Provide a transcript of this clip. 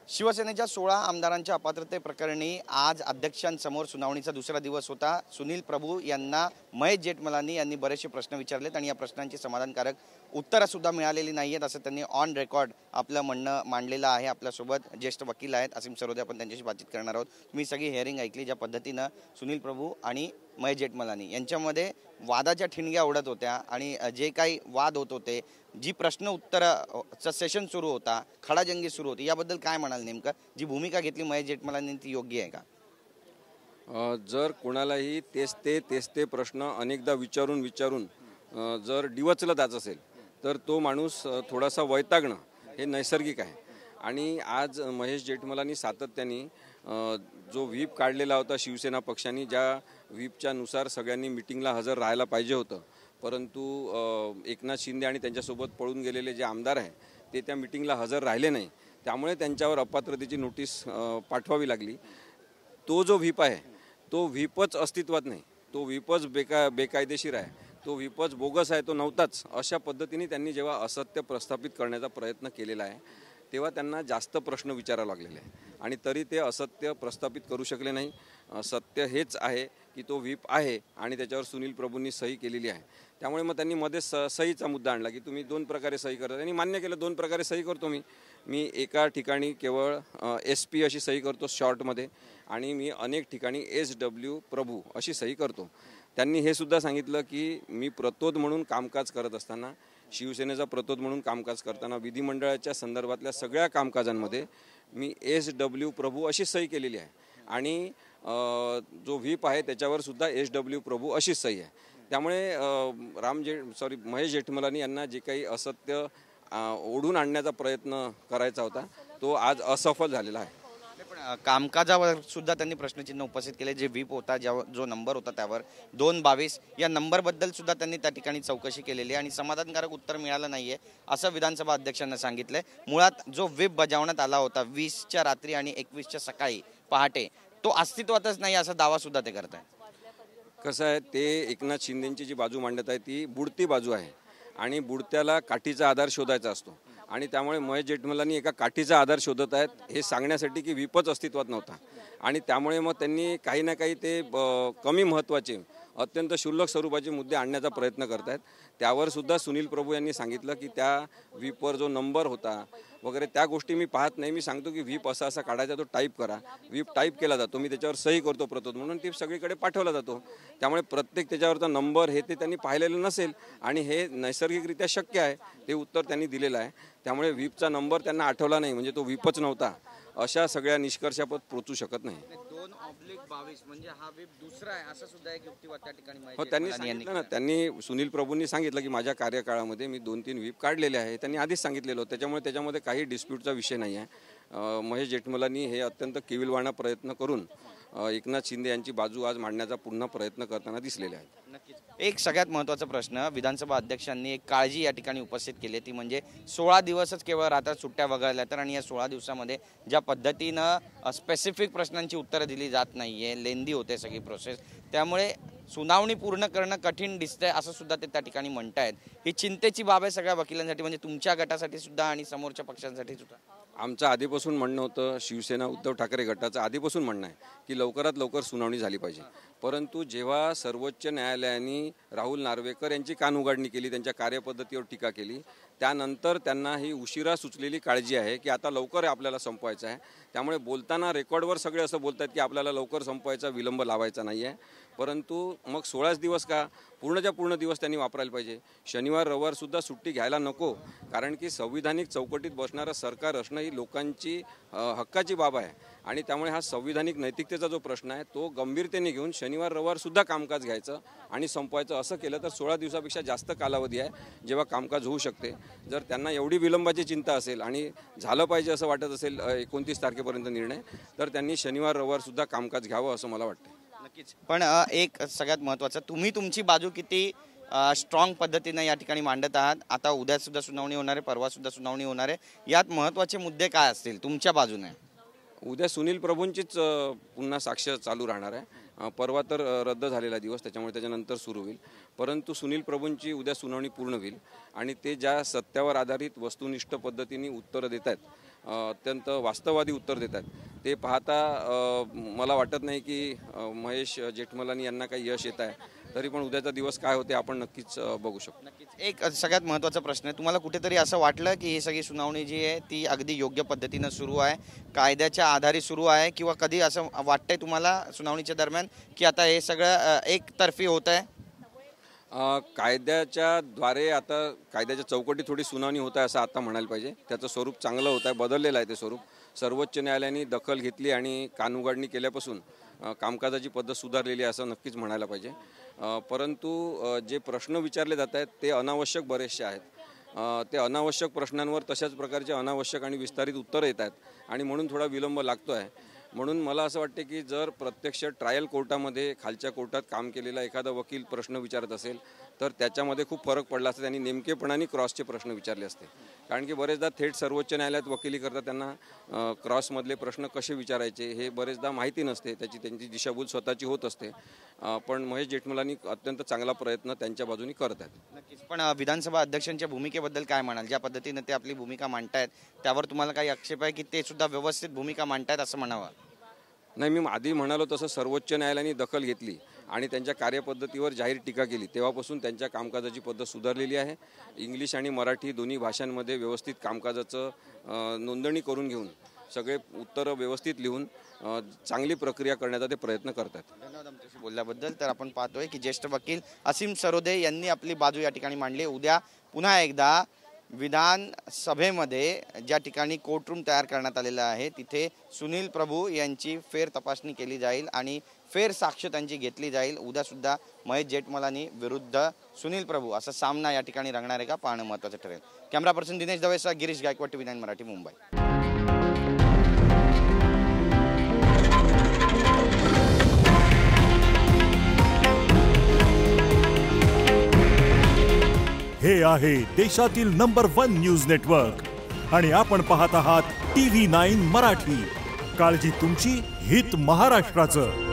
शिवसेनेच्या 16 आमदारांच्या अपात्रते प्रकरणी आज अध्यक्षांसमोर सुनावणीचा दुसरा दिवस होता। सुनील प्रभू यांना महेश जेठमलानी यांनी बरेचसे प्रश्न विचारलेत आणि या प्रश्नांची समाधानकारक उत्तरं सुद्धा मिळालेली नाहीयेत असं त्यांनी ऑन रेकॉर्ड आपलं म्हणणं मांडलेलं आहे। आपल्यासोबत ज्येष्ठ वकील आहेत असीम सरोदे, आपण त्यांच्याशी बातचीत करणार आहोत। तुम्ही सगळी हिअरिंग ऐकली, ज्या पद्धतीनं सुनील प्रभू आणि महेश जेठमलानी यांच्यामध्ये वादाच्या ठिणग्या उडत होत्या आणि जे काही वाद होत होते, जी प्रश्न उत्तराचं सेशन सुरू होता, खडाजंगी सुरू होती, याबद्दल काय म्हणाल? नेमकं जी भूमिका घेतली महेश जेठमलानी ती योग्य आहे का? जर कोणालाही तेच ते प्रश्न अनेकदा विचारून जर डिवचलं जात असेल तर तो माणूस थोडासा वैतागणं हे नैसर्गिक आहे। आणि आज महेश जेठमलानी सातत्याने जो व्हीप काढलेला होता शिवसेना पक्षाने, ज्या व्हीपच्या नुसार सगळ्यांनी मिटिंगला हजर राहायला पाहिजे होतं, परंतु एकनाथ शिंदे आणि त्यांच्यासोबत पळून गेलेले जे आमदार आहे ते त्या मिटिंगला हजर राहिले नाही, त्यामुळे त्यांच्यावर अपात्रतेची नोटीस पाठवावी लागली। तो जो व्हीप आहे तो व्हीपच अस्तित्वात नाही, तो व्हीपच बेकायदेशीर आहे, तो व्हीपच बोगस आहे, तो नव्हताच। अशा पद्धतीने त्यांनी जेव्हा असत्य प्रस्थापित करण्याचा प्रयत्न केलेला आहे तेव्हा त्यांना जास्त प्रश्न विचारावे लागलेले आहे आणि तरी ते असत्य प्रस्थापित करू शकले नाही। सत्य हेच आहे की तो व्हीप आहे आणि त्याच्यावर सुनील प्रभूंनी सही केलेली आहे। त्यामुळे मग त्यांनी मध्ये सहीचा मुद्दा आणला की तुम्ही दोन प्रकारे सही करता। त्यांनी मान्य केलं, दोन प्रकारे सही करतो मी एका ठिकाणी केवळ SP अशी सही करतो शॉर्टमध्ये आणि मी अनेक ठिकाणी SW प्रभू अशी सही करतो। त्यांनी हे सुद्धा सांगितलं की मी प्रतोद म्हणून कामकाज करत असताना, शिवसेनेचा प्रतोद म्हणून कामकाज करताना विधिमंडळाच्या संदर्भातल्या सगळ्या कामकाजांमध्ये मी SW प्रभू अशी सही केलेली आहे आणि जो व्हीप आहे त्याच्यावर सुद्धा SW प्रभू अशी सही आहे। त्यामुळे महेश जेठमलानी यांना जे काही असत्य ओढून आणण्याचा प्रयत्न करायचा होता तो आज असफल झालेला आहे। पण कामकाजावर सुद्धा त्यांनी प्रश्नचिन्ह उपस्थित केले। जे व्हीप होता, जो नंबर होता त्यावर 222 या नंबरबद्दल सुद्धा त्यांनी त्या ठिकाणी चौकशी केलेली आणि समाधानकारक उत्तर मिळालं नाहीये असं विधानसभा अध्यक्षांना सांगितलंय। मुळात जो व्हीप बजावण्यात आला होता 20च्या रात्री आणि 21च्या सकाळी पहाटे, तो अस्तित्वातच नाही असा दावा सुद्धा ते करत आहेत। कसं आहे, ते एकनाथ शिंदेची जी बाजू मांडत आहे ती बुडती बाजू आहे आणि बुडत्याला काठीचा आधार शोधायचा असतो आणि त्यामुळे महेश जेठमलानी एका काठीचा आधार शोधत आहेत हे सांगण्यासाठी की व्हीपच अस्तित्वात नव्हता आणि त्यामुळे मग त्यांनी काही ना काही ते कमी महत्त्वाचे अत्यंत क्षुल्लक स्वरूपाचे मुद्दे आणण्याचा प्रयत्न करत आहेत। त्यावर सुद्धा सुनील प्रभू यांनी सांगितलं की त्या व्हीपवर जो नंबर होता वगैरे त्या गोष्टी मी पाहत नाही, मी सांगतो की व्हीप असा काढायचा, तो टाईप करा। व्हीप टाईप केला जातो, मी त्याच्यावर सही करतो प्रतोद म्हणून, ती सगळीकडे पाठवला जातो। त्यामुळे प्रत्येक त्याच्यावरचा नंबर हे ते त्यांनी पाहिलेलं नसेल आणि हे नैसर्गिकरित्या शक्य आहे, ते उत्तर त्यांनी दिलेलं आहे। त्यामुळे व्हीपचा नंबर त्यांना आठवला नाही म्हणजे तो व्हीपच नव्हता अशा सगळ्या निष्कर्षापद पोहोचू शकत नाही। 2/22 म्हणजे हा व्हीप दुसरा आहे असं सुद्धा एक युक्तिवाद त्या ठिकाणी हो, त्यांनी सांगितलं ना, त्यांनी सुनील प्रभूंनी सांगितलं की माझ्या कार्यकाळामध्ये मी 2-3 व्हीप काढलेले आहे, त्यांनी आधीच सांगितलेलं होतं। त्याच्यामध्ये काही डिस्प्यूटचा विषय नाही आहे। महेश जेठमलानी हे अत्यंत केविलवाणा प्रयत्न करून एकनाथ शिंदे यांची बाजू आज मांडण्याचा पुन्हा प्रयत्न करताना दिसलेले आहेत। नक्कीच एक सगळ्यात महत्त्वाचा प्रश्न विधानसभा अध्यक्षांनी एक काळजी या ठिकाणी उपस्थित केली ती म्हणजे 16 दिवसच केवळ राहतात सुट्ट्या वगळल्या तर, आणि या 16 दिवसामध्ये ज्या पद्धतीनं स्पेसिफिक प्रश्नांची उत्तरं दिली जात नाहीये, लेंदी होते सगळी प्रोसेस, त्यामुळे सुनावणी पूर्ण करणं कठीण दिसतंय असं सुद्धा ते त्या ठिकाणी म्हणतायत। ही चिंतेची बाब आहे सगळ्या वकिलांसाठी, म्हणजे तुमच्या गटासाठी सुद्धा आणि समोरच्या पक्षांसाठी सुद्धा। आमचं आधीपासून म्हणणं होतं, शिवसेना उद्धव ठाकरे गटाचं आधीपासून म्हणणं आहे की लवकरात लवकर सुनावणी झाली पाहिजे, परंतु जेव्हा सर्वोच्च न्यायालयाने राहुल नार्वेकर यांची कानउघाडणी केली, त्यांच्या कार्यपद्धतीवर टीका केली, त्यानंतर त्यांना ही उशिरा सुचलेली काळजी आहे की आता लवकर आपल्याला संपवायचं आहे। त्यामुळे बोलताना रेकॉर्डवर सगळे असं बोलतात की आपल्याला लवकर संपवायचा, विलंब लावायचा नाही आहे, परंतु मग 16 दिवस का, पूर्णच्या पूर्ण दिवस त्यांनी वापरायला पाहिजे। शनिवार रविवारसुद्धा सुट्टी घ्यायला नको, कारण की संविधानिक चौकटीत बसणारं सरकार असणं ही लोकांची हक्काची बाब आहे आणि त्यामुळे हा संविधानिक नैतिकतेचा जो प्रश्न आहे तो गंभीरतेने घेऊन शनिवार रविवारसुद्धा कामकाज घ्यायचं आणि संपवायचं। असं केलं तर 16 दिवसापेक्षा जास्त कालावधी आहे जेव्हा कामकाज होऊ शकते। जर त्यांना एवढी विलंबाची चिंता असेल आणि झालं पाहिजे असं वाटत असेल 29 तारखेपर्यंत निर्णय, तर त्यांनी शनिवार रविवारसुद्धा कामकाज घ्यावं असं मला वाटतं। नक्कीच, पण एक सगळ्यात महत्त्वाचं, तुम्ही तुमची बाजू किती स्ट्रॉंग पद्धतीने या ठिकाणी मांडत आहात। आता उद्या सुद्धा सुनावणी होणार आहे, परवा सुद्धा सुनावणी होणार आहे, यात महत्त्वाचे मुद्दे काय असतील तुमच्या बाजूने? उद्या सुनील प्रभूंचीच पुन्हा साक्ष चालू राहणार आहे। परवा तर रद्द झालेला दिवस, त्याच्यामुळे त्याच्यानंतर सुरू होईल, परंतु सुनील प्रभूंची उद्या सुनावणी पूर्ण होईल आणि ते ज्या सत्यावर आधारित वस्तुनिष्ठ पद्धतीने उत्तरं देत आहेत अत्यंत वास्तववादी उत्तर देत आहेत ते पाहता मला वाटत नाही की महेश जेठमलानी यांना काही यश येत आहे. तरी पण उद्याचा दिवस काय होते आपण नक्कीच बघू शकतो. एक सगळ्यात महत्त्वाचा प्रश्न आहे, तुम्हाला कुठेतरी असं वाटलं की ही सगळी सुनावणी जी आहे ती अगदी योग्य पद्धतीनं सुरू आहे, कायद्याच्या आधारे सुरू आहे, किंवा कधी असं वाटतंय तुम्हाला सुनावणीच्या दरम्यान की आता हे सगळं एकतर्फी होत आहे? कायद्याच्या द्वारे आता कायद्याच्या चौकटी थोडी सुनावणी होत आहे असं आता म्हणायला पाहिजे. त्याचं स्वरूप चांगलं होत आहे, बदललेलं आहे ते स्वरूप. सर्वोच्च न्यायालयाने दखल घेतली आणि कानउघाडणी केल्यापासून कामकाजाची पद्धत सुधारलेली आहे असं नक्कीच म्हणायला पाहिजे. परंतु जे प्रश्न विचारले जात आहेत ते अनावश्यक बरेचसे आहेत. ते अनावश्यक प्रश्नांवर तशाच प्रकारचे अनावश्यक आणि विस्तारित उत्तरं येत आहेत आणि म्हणून थोडा विलंब लागतो आहे. म्हणून मला असं वाटते की जर प्रत्यक्ष ट्रायल कोर्टामध्ये खालच्या कोर्टात काम केलेला एखादा वकील प्रश्न विचारत असेल तर त्याच्यामध्ये खूप फरक पडला असता. त्यांनी नेमकेपणाने क्रॉसचे प्रश्न विचारले असते. कारण की बरेचदा थेट सर्वोच्च न्यायालयात वकिली करतात त्यांना क्रॉसमधले प्रश्न कसे विचारायचे हे बरेचदा माहिती नसते. त्यांची दिशाभूल स्वतःची होत असते. पण महेश जेठमलानी अत्यंत चांगला प्रयत्न त्यांच्या बाजूनी करत आहेत. नक्कीच. पण विधानसभा अध्यक्षांच्या भूमिकेबद्दल काय म्हणाल? ज्या पद्धतीने ते आपली भूमिका मांडतायत त्यावर तुम्हाला काही आक्षेप आहे की ते सुद्धा व्यवस्थित भूमिका मांडतायत असं म्हणावं? नाही, मी आधी म्हणालो तसं सर्वोच्च न्यायालयाने दखल घेतली आणि त्यांच्या कार्यपद्धतीवर जाहीर टीका केली तेव्हापासून त्यांच्या कामकाजाची पद्धत सुधारलेली आहे. इंग्लिश आणि मराठी दोन्ही भाषांमध्ये व्यवस्थित कामकाजाचं नोंदणी करून घेऊन सगळे उत्तरं व्यवस्थित लिहून चांगली प्रक्रिया करण्याचा ते प्रयत्न करतात. धन्यवाद आमच्याशी बोलल्याबद्दल. तर आपण पाहतोय की ज्येष्ठ वकील असीम सरोदे यांनी आपली बाजू या ठिकाणी मांडली. उद्या पुन्हा एकदा विधानसभेमध्ये ज्या ठिकाणी कोर्टरूम तयार करण्यात आलेला आहे तिथे सुनील प्रभू यांची फेर तपासणी केली जाईल आणि फेर साक्ष त्यांची घेतली जाईल. उद्या सुद्धा महेश जेठमलानी विरुद्ध सुनील प्रभू असा सामना या ठिकाणी रंगणार आहे का पाहणं महत्त्वाचं ठरेल. कॅमेरा पर्सन दिनेश दवेसह गिरीश गायकवाड, TV9 मराठी, मुंबई. हे आहे देशातील नंबर 1 न्यूज नेटवर्क आणि आपण पाहत आहात TV9 मराठी. काळजी तुमची, हित महाराष्ट्राचं.